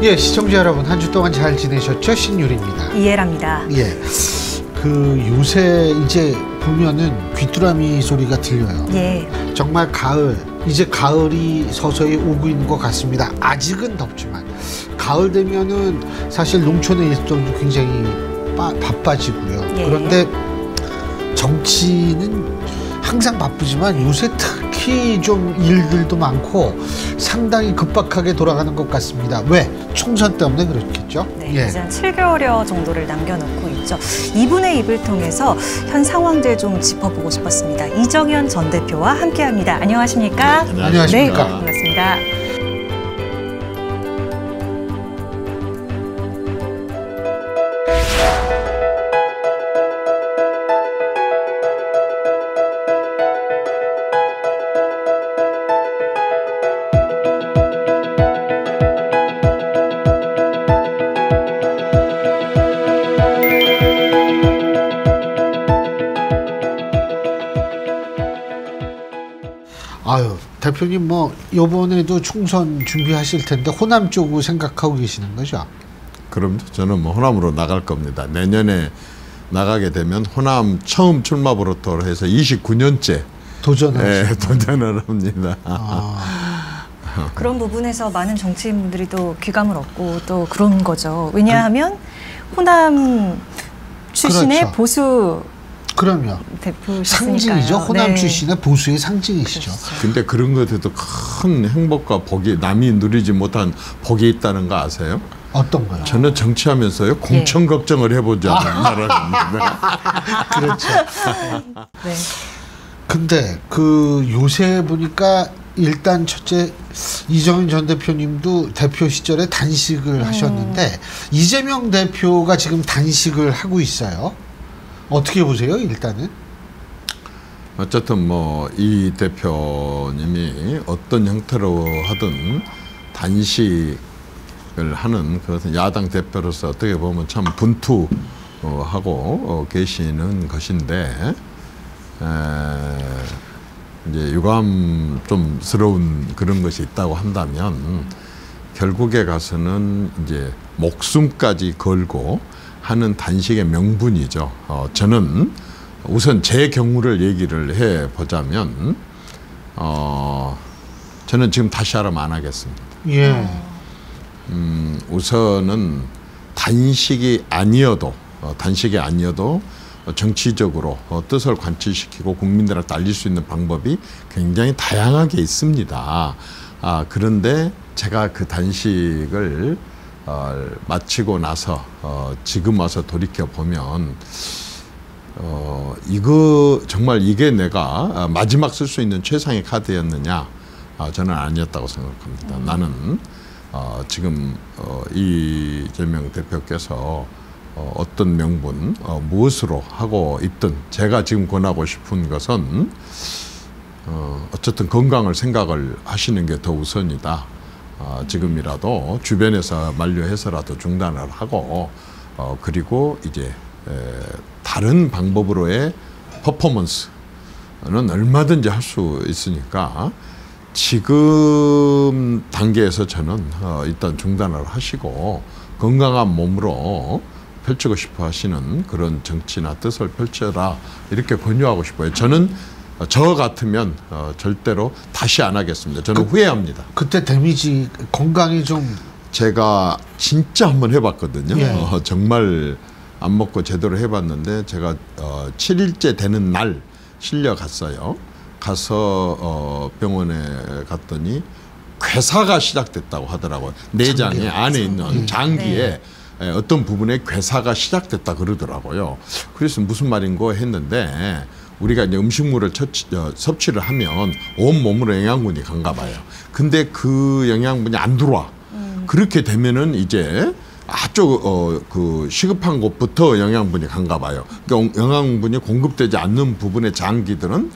예, 시청자 여러분 한 주 동안 잘 지내셨죠? 신유리입니다. 이해랍니다. 예, 요새 이제 보면은 귀뚜라미 소리가 들려요. 예. 정말 가을, 이제 가을이 서서히 오고 있는 것 같습니다. 아직은 덥지만 가을 되면은 사실 농촌의 일정도 굉장히 바빠지고요. 예. 그런데 정치는 항상 바쁘지만 요새 특히 좀 일들도 많고 상당히 급박하게 돌아가는 것 같습니다. 왜? 총선 때문에 그렇겠죠? 네, 예. 이제 한 7개월여 정도를 남겨놓고 있죠. 이분의 입을 통해서 현 상황들 좀 짚어보고 싶었습니다. 이정현 전 대표와 함께합니다. 안녕하십니까? 네, 안녕하십니까? 네, 반갑습니다. 아유, 대표님 뭐 이번에도 총선 준비하실 텐데 호남 쪽으로 생각하고 계시는 거죠? 그럼요. 저는 뭐 호남으로 나갈 겁니다. 내년에 나가게 되면 호남 처음 출마부터 해서 29년째 도전을 합니다. 그런 부분에서 많은 정치인분들이 또 귀감을 얻고 또 그런 거죠. 왜냐하면 호남 출신의 그렇죠. 보수 그럼요. 대표시니까요. 상징이죠. 호남 네. 출신의 보수의 상징이시죠. 그렇죠. 근데 그런 것에도 큰 행복과 복이, 남이 누리지 못한 복이 있다는 거 아세요? 어떤 거요? 저는 정치하면서요, 공천 걱정을 해보지 않은 나라입니다. 그렇죠. 네. 근데 요새 보니까 일단 첫째 이정현 전 대표님도 대표 시절에 단식을 하셨는데 이재명 대표가 지금 단식을 하고 있어요. 어떻게 보세요, 일단은? 어쨌든 뭐 이 대표님이 어떤 형태로 하든 단식을 하는 그것은 야당 대표로서 어떻게 보면 참 분투하고 계시는 것인데, 이제 유감 좀 스러운 그런 것이 있다고 한다면 결국에 가서는 이제 목숨까지 걸고 하는 단식의 명분이죠. 저는 우선 제 경우를 얘기를 해 보자면, 저는 지금 다시 하라면 안 하겠습니다. 예. 우선은 단식이 아니어도 정치적으로 뜻을 관철시키고 국민들한테 알릴 수 있는 방법이 굉장히 다양하게 있습니다. 그런데 제가 그 단식을 마치고 나서 지금 와서 돌이켜 보면 이거 정말 이게 내가 마지막 쓸 수 있는 최상의 카드였느냐? 저는 아니었다고 생각합니다. 나는 지금 이재명 대표께서 어떤 명분, 무엇으로 하고 있든 제가 지금 권하고 싶은 것은 어쨌든 건강을 생각을 하시는 게 더 우선이다. 지금이라도 주변에서 만류해서라도 중단을 하고 그리고 이제 다른 방법으로의 퍼포먼스는 얼마든지 할 수 있으니까 지금 단계에서 저는 일단 중단을 하시고 건강한 몸으로 펼치고 싶어 하시는 그런 정치나 뜻을 펼쳐라, 이렇게 권유하고 싶어요. 저는 저 같으면 절대로 다시 안 하겠습니다. 저는 후회합니다. 그때 데미지 건강이 좀 제가 진짜 한번 해봤거든요. 예. 정말 안 먹고 제대로 해봤는데 제가 7일째 되는 날 실려 갔어요. 가서 병원에 갔더니 괴사가 시작됐다고 하더라고요. 내장에 안에 있는 장기에 어떤 부분에 괴사가 시작됐다 그러더라고요. 그래서 무슨 말인고 했는데, 우리가 이제 음식물을 섭취를 하면 온 몸으로 영양분이 간가 봐요. 근데 그 영양분이 안 들어와. 그렇게 되면은 이제 아주 그 시급한 곳부터 영양분이 간가 봐요. 그러니까 영양분이 공급되지 않는 부분의 장기들은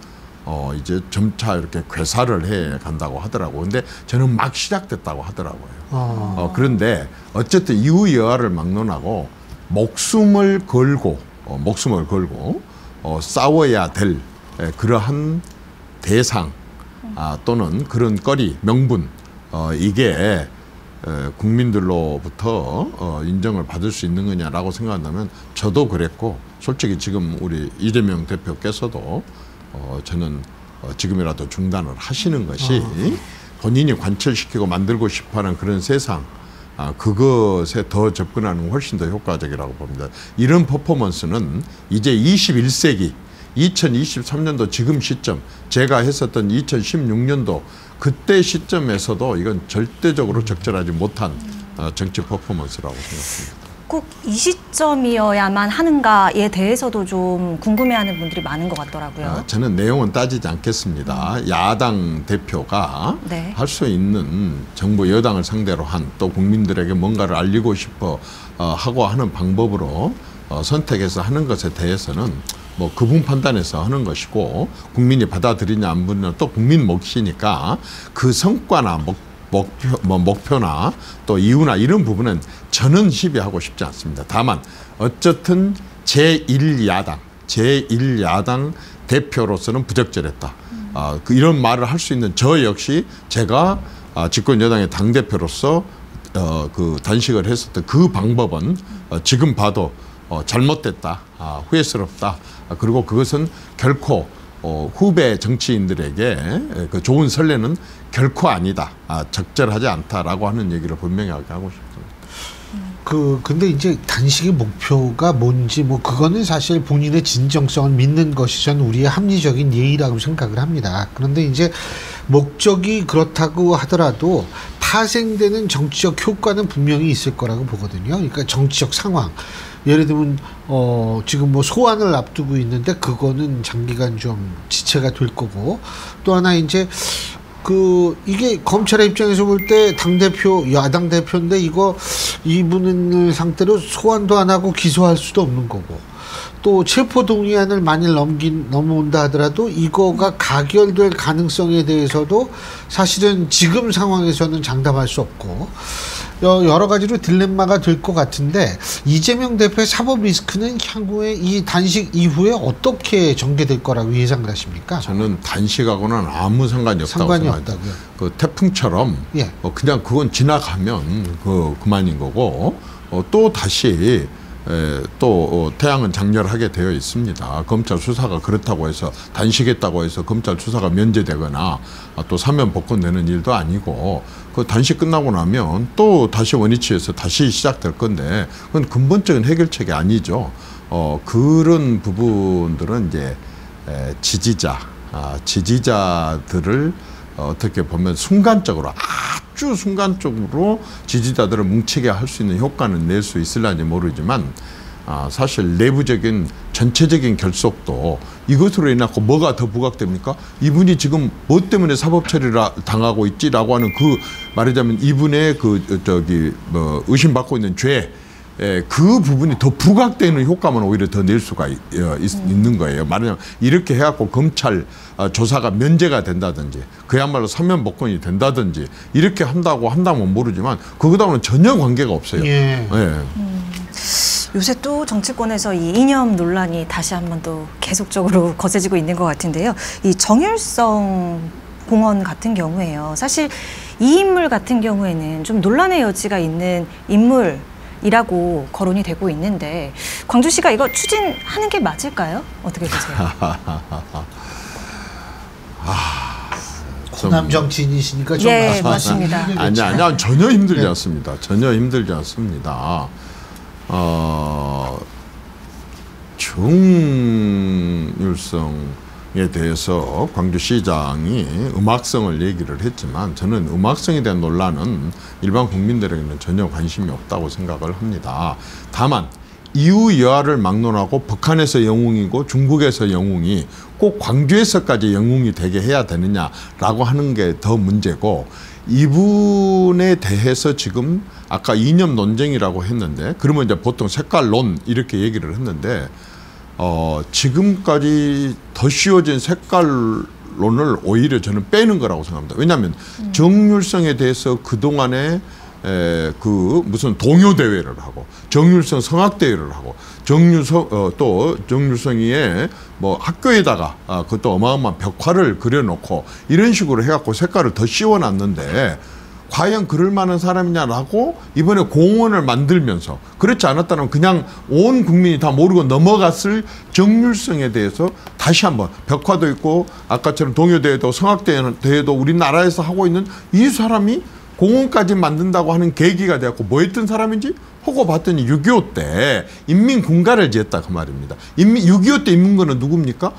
이제 점차 이렇게 괴사를 해 간다고 하더라고요. 근데 저는 막 시작됐다고 하더라고요. 그런데 어쨌든 이후 여하를 막론하고 목숨을 걸고 싸워야 될 그러한 대상 또는 그런 거리, 명분, 이게 국민들로부터 인정을 받을 수 있는 거냐라고 생각한다면 저도 그랬고 솔직히 지금 우리 이재명 대표께서도 저는 지금이라도 중단을 하시는 것이 본인이 관철시키고 만들고 싶어하는 그런 세상 그것에 더 접근하는 건 훨씬 더 효과적이라고 봅니다. 이런 퍼포먼스는 이제 21세기 2023년도 지금 시점 제가 했었던 2016년도 그때 시점에서도 이건 절대적으로 적절하지 못한 정치 퍼포먼스라고 생각합니다. 꼭 이 시점이어야만 하는가에 대해서도 좀 궁금해하는 분들이 많은 것 같더라고요. 저는 내용은 따지지 않겠습니다. 야당 대표가 네. 할 수 있는 정부 여당을 상대로 한 또 국민들에게 뭔가를 알리고 싶어 하고 하는 방법으로 선택해서 하는 것에 대해서는 뭐 그분 판단해서 하는 것이고 국민이 받아들이냐 안 받느냐 또 국민 몫이니까 그 성과나 목표나 또 이유나 이런 부분은 저는 시비하고 싶지 않습니다. 다만 어쨌든 제1야당 대표로서는 부적절했다. 이런 말을 할 수 있는 저 역시 제가 집권 여당의 당대표로서 그 단식을 했었던 그 방법은 지금 봐도 잘못됐다. 후회스럽다. 그리고 그것은 결코 후배 정치인들에게 그 좋은 선례는 결코 아니다. 적절하지 않다라고 하는 얘기를 분명히 하고 싶습니다. 근데 이제 단식의 목표가 뭔지 그거는 사실 본인의 진정성을 믿는 것이 전 우리의 합리적인 예의라고 생각을 합니다. 그런데 이제 목적이 그렇다고 하더라도 파생되는 정치적 효과는 분명히 있을 거라고 보거든요. 그러니까 정치적 상황. 예를 들면 지금 소환을 앞두고 있는데 그거는 장기간 좀 지체가 될 거고 또 하나 이제 이게 검찰의 입장에서 볼 때 당대표 야당 대표인데 이분을 상태로 소환도 안 하고 기소할 수도 없는 거고 또 체포동의안을 만일 넘어온다 하더라도 이거가 가결될 가능성에 대해서도 사실은 지금 상황에서는 장담할 수 없고 여러 가지로 딜레마가 될 것 같은데 이재명 대표의 사법 리스크는 향후에 이 단식 이후에 어떻게 전개될 거라고 예상을 하십니까? 저는 단식하고는 아무 상관이 없다고 생각합니다. 그 태풍처럼 예. 그냥 그건 지나가면 그만인 거고 또 다시 또 태양은 장렬하게 되어 있습니다. 검찰 수사가 그렇다고 해서 단식했다고 해서 검찰 수사가 면제되거나 또 사면 복권되는 일도 아니고 그 단식 끝나고 나면 또 다시 원위치에서 다시 시작될 건데 그건 근본적인 해결책이 아니죠. 그런 부분들은 이제 지지자들을 어떻게 보면 순간적으로 아주 순간적으로 지지자들을 뭉치게 할 수 있는 효과는 낼 수 있을런지 모르지만 사실 내부적인 전체적인 결속도 이것으로 인하고 뭐가 더 부각됩니까? 이분이 지금 뭐 때문에 사법 처리를 당하고 있지라고 하는 말하자면 이분의 의심받고 있는 죄 그 부분이 더 부각되는 효과만 오히려 더 낼 수가 있는 거예요. 말하자면 이렇게 해갖고 검찰 조사가 면제가 된다든지 그야말로 사면 복권이 된다든지 이렇게 한다면 모르지만 그거하고는 전혀 관계가 없어요. 예. 예. 요새 또 정치권에서 이 이념 논란이 다시 한 번 또 계속적으로 거세지고 있는 것 같은데요. 이 정율성 공원 같은 경우에요. 사실 이 인물 같은 경우에는 좀 논란의 여지가 있는 인물이라고 거론이 되고 있는데 광주시가 이거 추진하는 게 맞을까요? 어떻게 보세요? 호남 정치인이시니까 좀 예, 맞습니다. 아니야 전혀 힘들지 않습니다. 전혀 힘들지 않습니다. 정율성에 대해서 광주시장이 음악성을 얘기를 했지만 저는 음악성에 대한 논란은 일반 국민들에게는 전혀 관심이 없다고 생각을 합니다. 다만 이후 여하를 막론하고 북한에서 영웅이고 중국에서 영웅이 꼭 광주에서까지 영웅이 되게 해야 되느냐라고 하는 게 더 문제고 이분에 대해서 지금 아까 이념 논쟁이라고 했는데 그러면 이제 보통 색깔론 이렇게 얘기를 했는데 지금까지 더 씌워진 색깔론을 오히려 저는 빼는 거라고 생각합니다. 왜냐하면 정율성에 대해서 그동안에 무슨 동요 대회를 하고 정율성 성악 대회를 하고 또 정율성이의 학교에다가 그것도 어마어마한 벽화를 그려놓고 이런 식으로 해갖고 색깔을 더 씌워놨는데 과연 그럴 만한 사람이냐라고 이번에 공원을 만들면서 그렇지 않았다면 그냥 온 국민이 다 모르고 넘어갔을 정률성에 대해서 다시 한번 벽화도 있고 아까처럼 동요대회도 성악대회도 우리나라에서 하고 있는 이 사람이 공원까지 만든다고 하는 계기가 되었고 뭐 했던 사람인지 보고 봤더니 6.25 때 인민군가를 지었다 그 말입니다. 6.25 때 인민군은 누굽니까?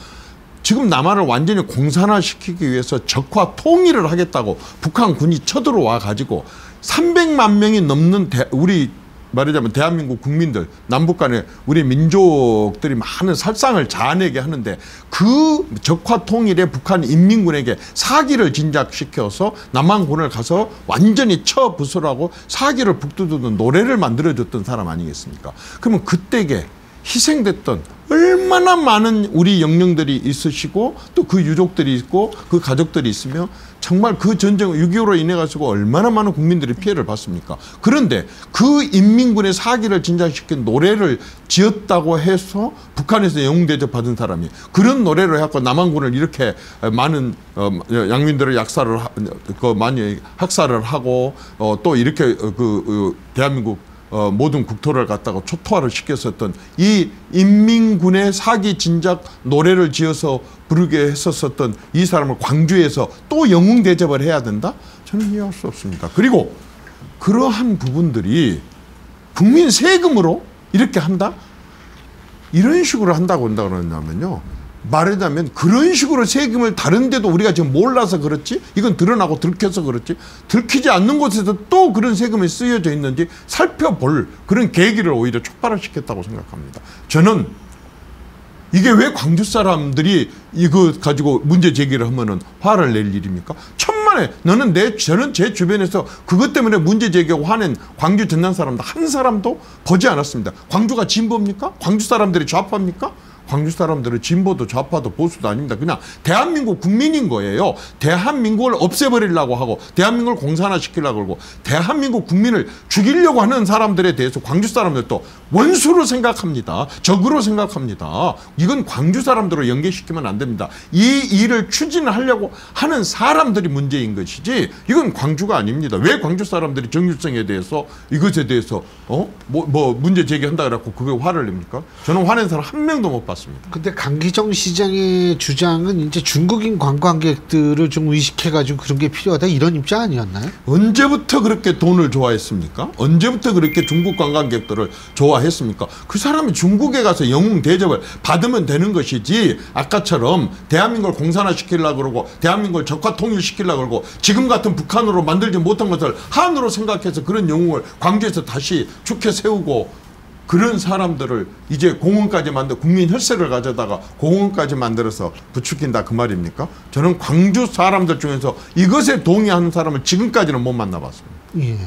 지금 남한을 완전히 공산화시키기 위해서 적화 통일을 하겠다고 북한군이 쳐들어와 가지고 300만 명이 넘는 우리 말하자면 대한민국 국민들 남북 간에 우리 민족들이 많은 살상을 자아내게 하는데 그 적화 통일에 북한 인민군에게 사기를 진작시켜서 남한군을 가서 완전히 처부술하고 사기를 북두두는 노래를 만들어줬던 사람 아니겠습니까? 그러면 그때에 희생됐던 얼마나 많은 우리 영령들이 있으시고 또 그 유족들이 있고 그 가족들이 있으며 정말 그 전쟁 6.25로 인해 가지고 얼마나 많은 국민들이 피해를 봤습니까? 그런데 그 인민군의 사기를 진작시킨 노래를 지었다고 해서 북한에서 영웅 대접 받은 사람이 그런 노래를 해갖고 남한군을 이렇게 많은 양민들을 많이 학살을 하고 또 이렇게 대한민국 모든 국토를 갖다가 초토화를 시켰었던 이 인민군의 사기 진작 노래를 지어서 부르게 했었던 이 사람을 광주에서 또 영웅 대접을 해야 된다? 저는 이해할 수 없습니다. 그리고 그러한 부분들이 국민 세금으로 이렇게 한다? 이런 식으로 한다고 그러냐면요. 말하자면 그런 식으로 세금을 다른 데도 우리가 지금 몰라서 그렇지 이건 드러나고 들켜서 그렇지 들키지 않는 곳에서 또 그런 세금이 쓰여져 있는지 살펴볼 그런 계기를 오히려 촉발을 시켰다고 생각합니다. 저는 이게 왜 광주 사람들이 이거 가지고 문제 제기를 하면은 화를 낼 일입니까? 천만에 저는 제 주변에서 그것 때문에 문제 제기하고 화낸 광주 전남 사람들 한 사람도 보지 않았습니다. 광주가 진보입니까? 광주 사람들이 좌파입니까? 광주 사람들은 진보도 좌파도 보수도 아닙니다. 그냥 대한민국 국민인 거예요. 대한민국을 없애버리려고 하고 대한민국을 공산화시키려고 그러고 대한민국 국민을 죽이려고 하는 사람들에 대해서 광주 사람들도 원수로 생각합니다. 적으로 생각합니다. 이건 광주 사람들로 연계시키면 안 됩니다. 이 일을 추진하려고 하는 사람들이 문제인 것이지 이건 광주가 아닙니다. 왜 광주 사람들이 정율성에 대해서 이것에 대해서 문제 제기한다 그래갖고 그게 화를 냅니까? 저는 화낸 사람 한 명도 못 봤습니다. 근데 강기정 시장의 주장은 이제 중국인 관광객들을 좀 의식해가지고 그런 게 필요하다 이런 입장 아니었나요? 언제부터 그렇게 돈을 좋아했습니까? 언제부터 그렇게 중국 관광객들을 좋아했습니까? 그 사람이 중국에 가서 영웅 대접을 받으면 되는 것이지 아까처럼 대한민국을 공산화시키려고 그러고 대한민국을 적화 통일시키려고 그러고 지금 같은 북한으로 만들지 못한 것을 한으로 생각해서 그런 영웅을 광주에서 다시 축해 세우고 그런 사람들을 이제 공원까지 국민 혈세를 가져다가 공원까지 만들어서 부추긴다 그 말입니까? 저는 광주 사람들 중에서 이것에 동의하는 사람을 지금까지는 못 만나봤습니다. 예.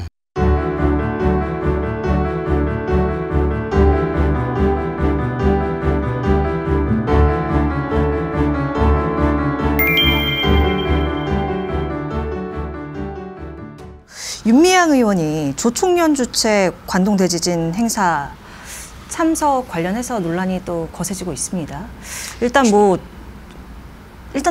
윤미향 의원이 조총련 주최 관동 대지진 행사 참석 관련해서 논란이 또 거세지고 있습니다. 일단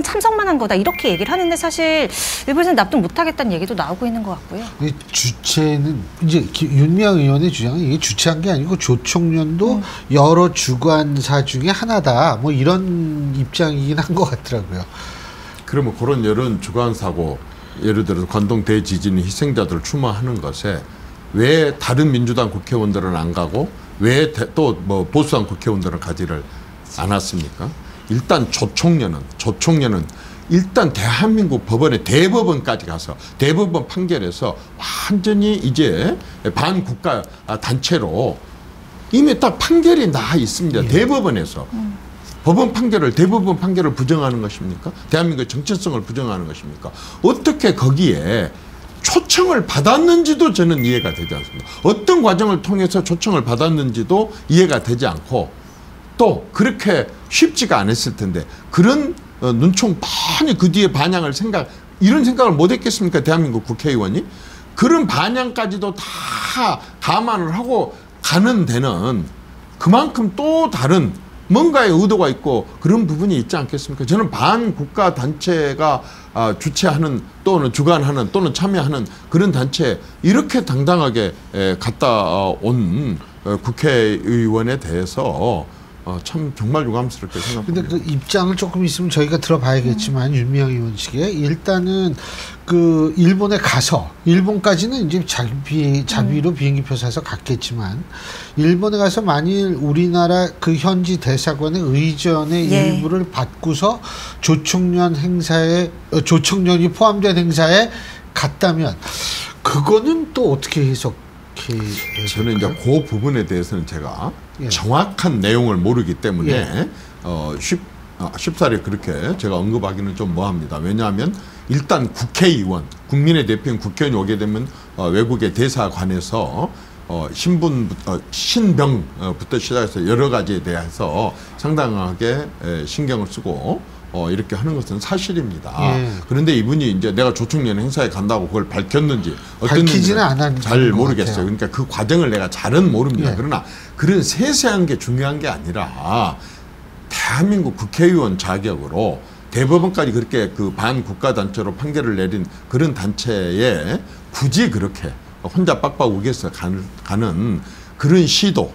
참석만 한 거다 이렇게 얘기를 하는데 사실 일부에서는 납득 못하겠다는 얘기도 나오고 있는 것 같고요. 주체는 이제 윤미향 의원의 주장은 이게 주체한 게 아니고 조총련도 여러 주관사 중에 하나다 뭐 이런 입장이긴 한 것 같더라고요. 그러면 그런 여러 주관사고 예를 들어서 관동 대지진 희생자들을 추모하는 것에 왜 다른 민주당 국회의원들은 안 가고 왜 또 뭐 보수당 국회의원들은 가지를 않았습니까? 일단 조총련은 일단 대한민국 법원의 대법원까지 가서 대법원 판결에서 완전히 이제 반국가 단체로 이미 딱 판결이 나 있습니다. 대법원에서. 대법원 판결을 부정하는 것입니까? 대한민국의 정체성을 부정하는 것입니까? 어떻게 거기에 초청을 받았는지도 저는 이해가 되지 않습니다. 어떤 과정을 통해서 초청을 받았는지도 이해가 되지 않고 또 그렇게 쉽지가 않았을 텐데 그런 눈총 뻔히 그 뒤에 반향을 이런 생각을 못 했겠습니까? 대한민국 국회의원이? 그런 반향까지도 다 감안을 하고 가는 데는 그만큼 또 다른 뭔가의 의도가 있고 그런 부분이 있지 않겠습니까? 저는 반국가 단체가 주최하는 또는 주관하는 또는 참여하는 그런 단체에 이렇게 당당하게 갔다 온 국회의원에 대해서 참 정말 유감스럽게 생각합니다. 근데 그 입장을 조금 있으면 저희가 들어봐야겠지만 윤미향 의원식에 일단은 그 일본에 가서 일본까지는 이제 자비로 비행기표 사서 갔겠지만 일본에 가서 만일 우리나라 그 현지 대사관의 의전의 일부를 받고서 조총련이 포함된 행사에 갔다면 그거는 또 어떻게 저는 이제 그 부분에 대해서는 제가 정확한 내용을 모르기 때문에 쉽사리 그렇게 제가 언급하기는 좀 뭐합니다. 왜냐하면 일단 국회의원, 국민의 대표인 국회의원이 오게 되면 외국의 대사관에서 신병부터 시작해서 여러 가지에 대해서 상당하게 신경을 쓰고 이렇게 하는 것은 사실입니다. 그런데 이분이 이제 내가 조총련 행사에 간다고 그걸 밝혔는지 밝히지는 않았는지 잘 모르겠어요. 그러니까 그 과정을 내가 잘은 모릅니다. 그러나 그런 세세한 게 중요한 게 아니라 대한민국 국회의원 자격으로 대법원까지 그렇게 그 반국가 단체로 판결을 내린 그런 단체에 굳이 그렇게 혼자 빡빡 우겨서 가는 그런 시도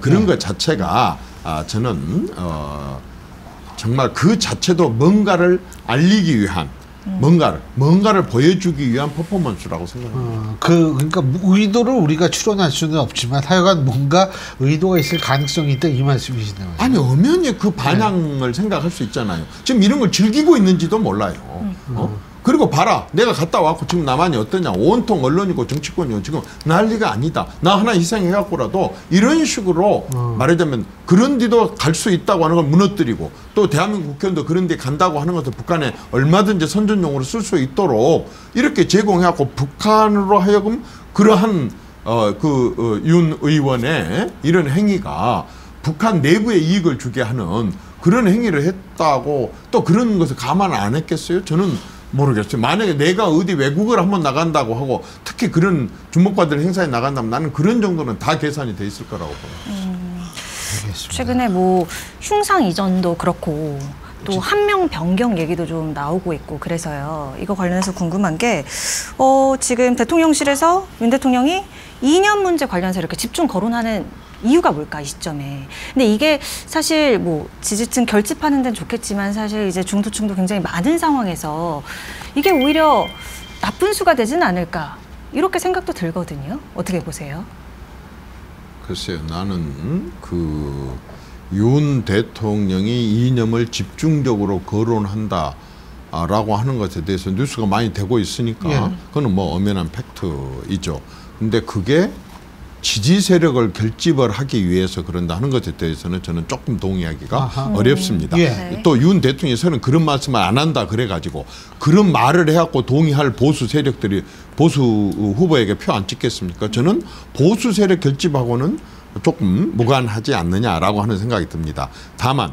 그런 것 자체가 저는 정말 그 자체도 뭔가를 알리기 위한 뭔가를 보여주기 위한 퍼포먼스라고 생각합니다. 그러니까 의도를 우리가 추론할 수는 없지만 하여간 뭔가 의도가 있을 가능성이 있다 이 말씀이시네요. 아니 엄연히 그 반향을 생각할 수 있잖아요. 지금 이런 걸 즐기고 있는지도 몰라요. 그리고 봐라, 내가 갔다 왔고 지금 남한이 어떠냐, 온통 언론이고 정치권이고 지금 난리가 아니다. 나 하나 희생해갖고라도 이런 식으로 말하자면 그런 데도 갈 수 있다고 하는 걸 무너뜨리고 또 대한민국 국회의원도 그런 데 간다고 하는 것을 북한에 얼마든지 선전용으로 쓸 수 있도록 이렇게 제공해갖고 북한으로 하여금 그러한 윤 의원의 이런 행위가 북한 내부에 이익을 주게 하는 그런 행위를 했다고 또 그런 것을 감안 안 했겠어요? 저는 모르겠어요. 만약에 내가 어디 외국을 한번 나간다고 하고 특히 그런 주목받을 행사에 나간다면 나는 그런 정도는 다 계산이 돼 있을 거라고 봅니다. 최근에 뭐 흉상 이전도 그렇고 또 한 명 변경 얘기도 좀 나오고 있고 그래서요. 이거 관련해서 궁금한 게 지금 대통령실에서 윤 대통령이 이념 문제 관련해서 이렇게 집중 거론하는 이유가 뭘까 이 시점에. 근데 이게 사실 뭐 지지층 결집하는 데는 좋겠지만 사실 이제 중도층도 굉장히 많은 상황에서 이게 오히려 나쁜 수가 되지는 않을까 이렇게 생각도 들거든요. 어떻게 보세요? 글쎄요, 나는 윤 대통령이 이념을 집중적으로 거론한다라고 하는 것에 대해서 뉴스가 많이 되고 있으니까 그거는 뭐 엄연한 팩트이죠. 근데 그게 지지 세력을 결집을 하기 위해서 그런다 하는 것에 대해서는 저는 조금 동의하기가 어렵습니다. 또 윤 대통령께서는 그런 말씀을 안 한다 그래가지고 그런 말을 해갖고 동의할 보수 세력들이 보수 후보에게 표 안 찍겠습니까? 저는 보수 세력 결집하고는 조금 무관하지 않느냐라고 하는 생각이 듭니다. 다만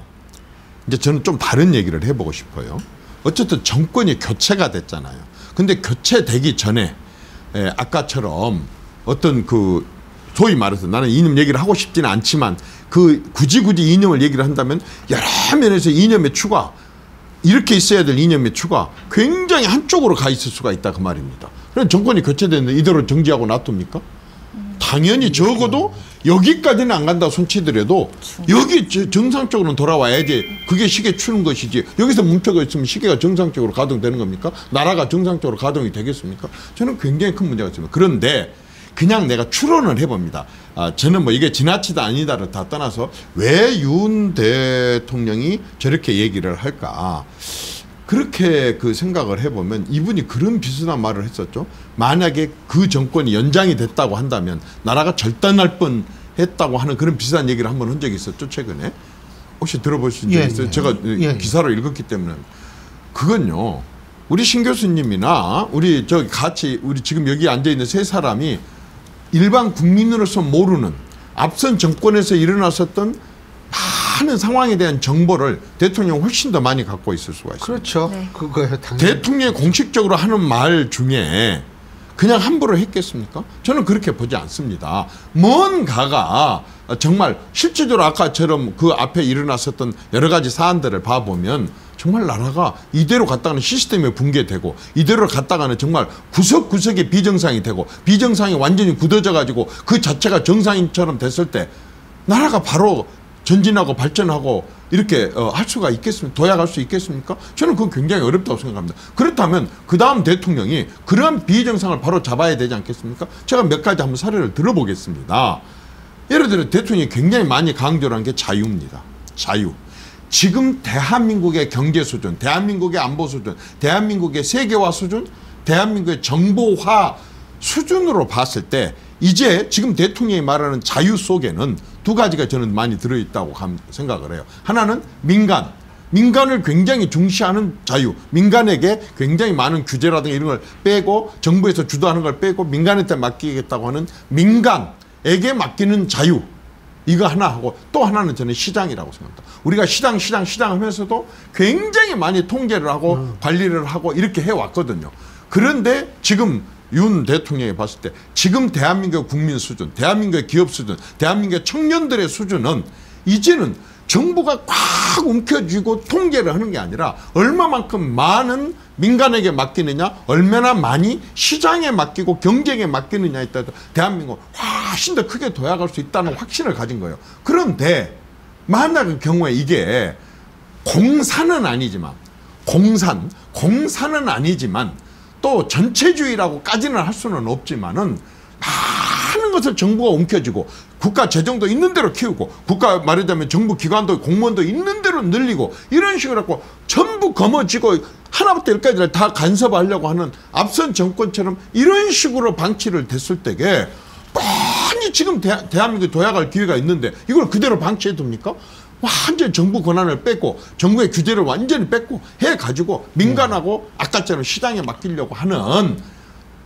이제 저는 좀 다른 얘기를 해보고 싶어요. 어쨌든 정권이 교체가 됐잖아요. 근데 교체되기 전에 아까처럼 어떤 소위 말해서 나는 이념 얘기를 하고 싶지는 않지만 굳이 이념을 얘기를 한다면 여러 면에서 이념의 추가 이렇게 있어야 될 이념의 추가 굉장히 한쪽으로 가 있을 수가 있다 그 말입니다. 그럼 정권이 교체됐는데 이대로 정지하고 놔둡니까? 당연히 적어도 여기까지는 안 간다 손치더라도 여기 정상적으로는 돌아와야지 그게 시계 추는 것이지 여기서 뭉쳐가 있으면 시계가 정상적으로 가동되는 겁니까? 나라가 정상적으로 가동이 되겠습니까? 저는 굉장히 큰 문제가 있습니다. 그런데 그냥 내가 추론을 해봅니다. 저는 뭐 이게 지나치다 아니다를 다 떠나서 왜 윤 대통령이 저렇게 얘기를 할까? 그렇게 생각을 해보면 이분이 그런 비슷한 말을 했었죠. 만약에 그 정권이 연장이 됐다고 한다면 나라가 절단날 뻔했다고 하는 그런 비슷한 얘기를 한번 한 적이 있었죠. 최근에. 혹시 들어보신 적 있어요? 제가 기사를 읽었기 때문에. 그건요. 우리 신 교수님이나 우리 지금 여기 앉아있는 세 사람이 일반 국민으로서 모르는 앞선 정권에서 일어났었던 많은 상황에 대한 정보를 대통령이 훨씬 더 많이 갖고 있을 수가 있습니다. 그렇죠. 네. 그거예요. 대통령이 공식적으로 하는 말 중에 그냥 함부로 했겠습니까? 저는 그렇게 보지 않습니다. 뭔가가 정말 실질적으로 아까처럼 그 앞에 일어났었던 여러 가지 사안들을 봐보면 정말 나라가 이대로 갔다가는 시스템이 붕괴되고 이대로 갔다가는 정말 구석구석에 비정상이 되고 비정상이 완전히 굳어져 가지고 그 자체가 정상인처럼 됐을 때 나라가 바로 전진하고 발전하고 이렇게 할 수가 있겠습니까? 도약할 수 있겠습니까? 저는 그건 굉장히 어렵다고 생각합니다. 그렇다면 그 다음 대통령이 그러한 비정상을 바로 잡아야 되지 않겠습니까? 제가 몇 가지 한번 사례를 들어보겠습니다. 예를 들어 대통령이 굉장히 많이 강조를 한 게 자유입니다. 자유. 지금 대한민국의 경제 수준, 대한민국의 안보 수준, 대한민국의 세계화 수준, 대한민국의 정보화 수준으로 봤을 때 이제 지금 대통령이 말하는 자유 속에는 두 가지가 저는 많이 들어있다고 생각을 해요. 하나는 민간. 민간을 굉장히 중시하는 자유. 민간에게 굉장히 많은 규제라든가 이런 걸 빼고 정부에서 주도하는 걸 빼고 민간한테 맡기겠다고 하는 민간에게 맡기는 자유. 이거 하나 하고 또 하나는 저는 시장이라고 생각합니다. 우리가 시장 하면서도 굉장히 많이 통제를 하고 관리를 하고 이렇게 해왔거든요. 그런데 지금 윤 대통령이 봤을 때 지금 대한민국 국민 수준, 대한민국의 기업 수준, 대한민국의 청년들의 수준은 이제는 정부가 꽉 움켜쥐고 통제를 하는 게 아니라 얼마만큼 많은 민간에게 맡기느냐, 얼마나 많이 시장에 맡기고 경쟁에 맡기느냐에 따라서 대한민국을 훨씬 더 크게 도약할 수 있다는 확신을 가진 거예요. 그런데 만약의 경우에 이게 공산은 아니지만 공산은 아니지만 또 전체주의라고까지는 할 수는 없지만은 많은 것을 정부가 움켜쥐고 국가 재정도 있는 대로 키우고 국가 말하자면 정부 기관도 공무원도 있는 대로 늘리고 이런 식으로 해서 전부 거머쥐고 하나부터 열까지를 다 간섭하려고 하는 앞선 정권처럼 이런 식으로 방치를 됐을 때에 많이 지금 대한민국이 도약할 기회가 있는데 이걸 그대로 방치해 둡니까? 완전히 정부 권한을 뺏고 정부의 규제를 완전히 뺏고 해가지고 민간하고 아까처럼 시장에 맡기려고 하는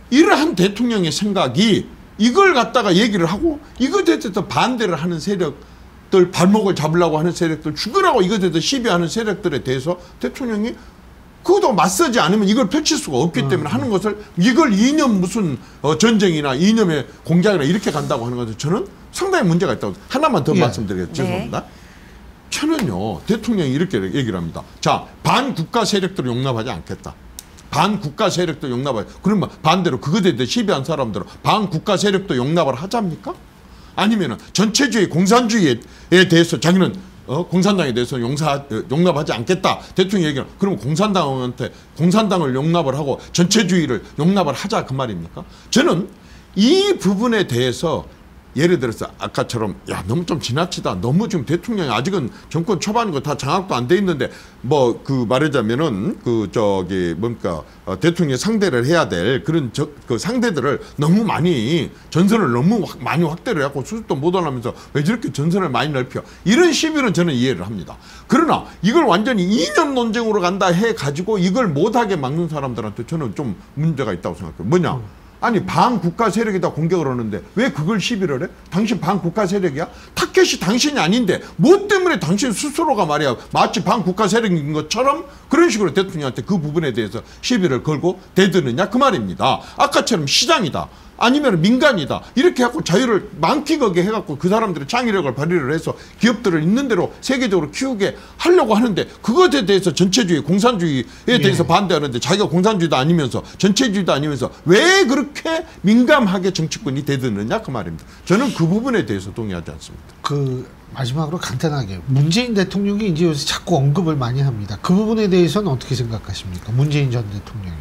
이러한 대통령의 생각이 이걸 갖다가 얘기를 하고 이것에 대해서 반대를 하는 세력들, 발목을 잡으려고 하는 세력들, 죽으라고 이것에 대해서 시비하는 세력들에 대해서 대통령이 그것도 맞서지 않으면 이걸 펼칠 수가 없기 때문에 하는 것을 이걸 이념 무슨 전쟁이나 이념의 공작이나 이렇게 간다고 하는 것은 저는 상당히 문제가 있다고 하나만 더 말씀드리겠습니다. 죄송합니다. 저는요 대통령이 이렇게 얘기를 합니다. 자, 반국가 세력들을 용납하지 않겠다. 반국가 세력도 용납하지. 그러면 반대로 그것에 대해 시비한 사람들은 반국가 세력도 용납을 하자입니까? 아니면은 전체주의 공산주의에 대해서 자기는 공산당에 대해서 용납하지 않겠다. 대통령이 얘기하는 그러면 공산당을 용납을 하고 전체주의를 용납을 하자 그 말입니까? 저는 이 부분에 대해서 예를 들어서 아까처럼 야 너무 좀 지나치다. 너무 지금 대통령이 아직은 정권 초반이고 다 장악도 안 돼 있는데 뭐 그 말하자면은 그 저기 뭡니까 대통령이 상대를 해야 될 그런 그 상대들을 너무 많이 전선을 너무 많이 확대를 해갖고 수습도 못하면서 왜 저렇게 전선을 많이 넓혀 이런 시비는 저는 이해를 합니다. 그러나 이걸 완전히 이념 논쟁으로 간다 해가지고 이걸 못하게 막는 사람들한테 저는 좀 문제가 있다고 생각해요. 뭐냐? 아니 반국가 세력이다 공격을 하는데 왜 그걸 시비를 해? 당신 반국가 세력이야? 타켓이 당신이 아닌데 뭐 때문에 당신 스스로가 말이야 마치 반국가 세력인 것처럼 그런 식으로 대통령한테 그 부분에 대해서 시비를 걸고 대드느냐 그 말입니다. 아까처럼 시장이다. 아니면 민간이다. 이렇게 해갖고 자유를 망키거게 해갖고 그 사람들의 창의력을 발휘를 해서 기업들을 있는 대로 세계적으로 키우게 하려고 하는데 그것에 대해서 전체주의, 공산주의에 대해서 반대하는데 자기가 공산주의도 아니면서 전체주의도 아니면서 왜 그렇게 민감하게 정치권이 대드느냐 그 말입니다. 저는 그 부분에 대해서 동의하지 않습니다. 그 마지막으로 간단하게 문재인 대통령이 이제 요새 자꾸 언급을 많이 합니다. 그 부분에 대해서는 어떻게 생각하십니까? 문재인 전 대통령이.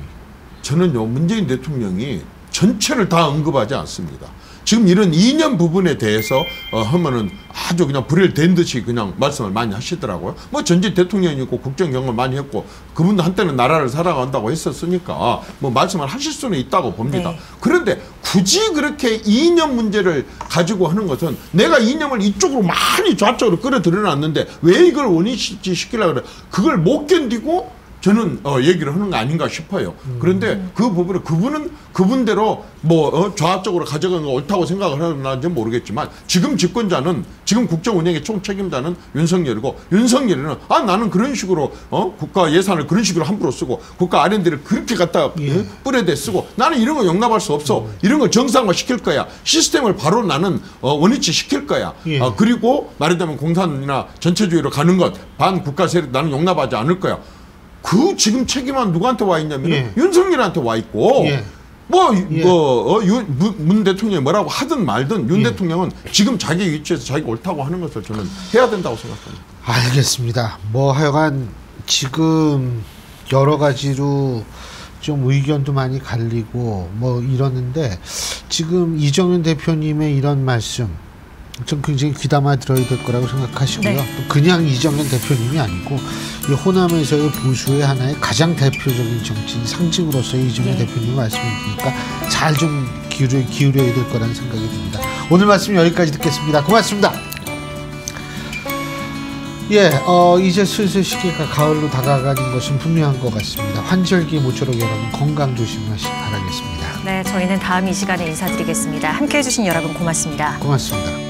저는요 문재인 대통령이 전체를 다 언급하지 않습니다. 지금 이런 이념 부분에 대해서 하면은 아주 그냥 불을 댄 듯이 그냥 말씀을 많이 하시더라고요. 뭐 전직 대통령이고 국정 경험을 많이 했고 그분도 한때는 나라를 살아간다고 했었으니까 뭐 말씀을 하실 수는 있다고 봅니다. 네. 그런데 굳이 그렇게 이념 문제를 가지고 하는 것은 내가 이념을 이쪽으로 많이 좌쪽으로 끌어들여놨는데 왜 이걸 원위시키려고 그래? 그걸 못 견디고 저는 얘기를 하는 거 아닌가 싶어요. 그런데 그 부분을 그분은 그분대로 뭐 좌합적으로 가져가는 거 옳다고 생각을 하는지 모르겠지만 지금 집권자는 지금 국정 운영의 총 책임자는 윤석열이고 윤석열이는 나는 그런 식으로 국가 예산을 그런 식으로 함부로 쓰고 국가 R&D를 그렇게 갖다 뿌려대 쓰고 나는 이런 거 용납할 수 없어. 이런 걸 정상화 시킬 거야. 시스템을 바로 나는 원위치 시킬 거야. 그리고 말하자면 공산이나 전체주의로 가는 것 반국가 세력 나는 용납하지 않을 거야. 그 지금 책임은 누구한테 와 있냐면 윤석열한테 와 있고 문 대통령이 뭐라고 하든 말든 윤 대통령은 지금 자기 위치에서 자기가 옳다고 하는 것을 저는 해야 된다고 생각합니다. 알겠습니다. 뭐 하여간 지금 여러 가지로 좀 의견도 많이 갈리고 뭐 이러는데 지금 이정현 대표님의 이런 말씀 좀 굉장히 귀담아 들어야 될 거라고 생각하시고요. 네. 또 그냥 이정현 대표님이 아니고 이 호남에서의 보수의 하나의 가장 대표적인 정치인 상징으로서의 이정현 대표님 말씀이니까 잘 좀 기울여야 될 거라는 생각이 듭니다. 오늘 말씀 여기까지 듣겠습니다. 고맙습니다. 이제 슬슬 시기가 가을로 다가가는 것은 분명한 것 같습니다. 환절기 모쪼록 여러분 건강 조심하시기 바라겠습니다. 네, 저희는 다음 이 시간에 인사드리겠습니다. 함께해 주신 여러분 고맙습니다. 고맙습니다.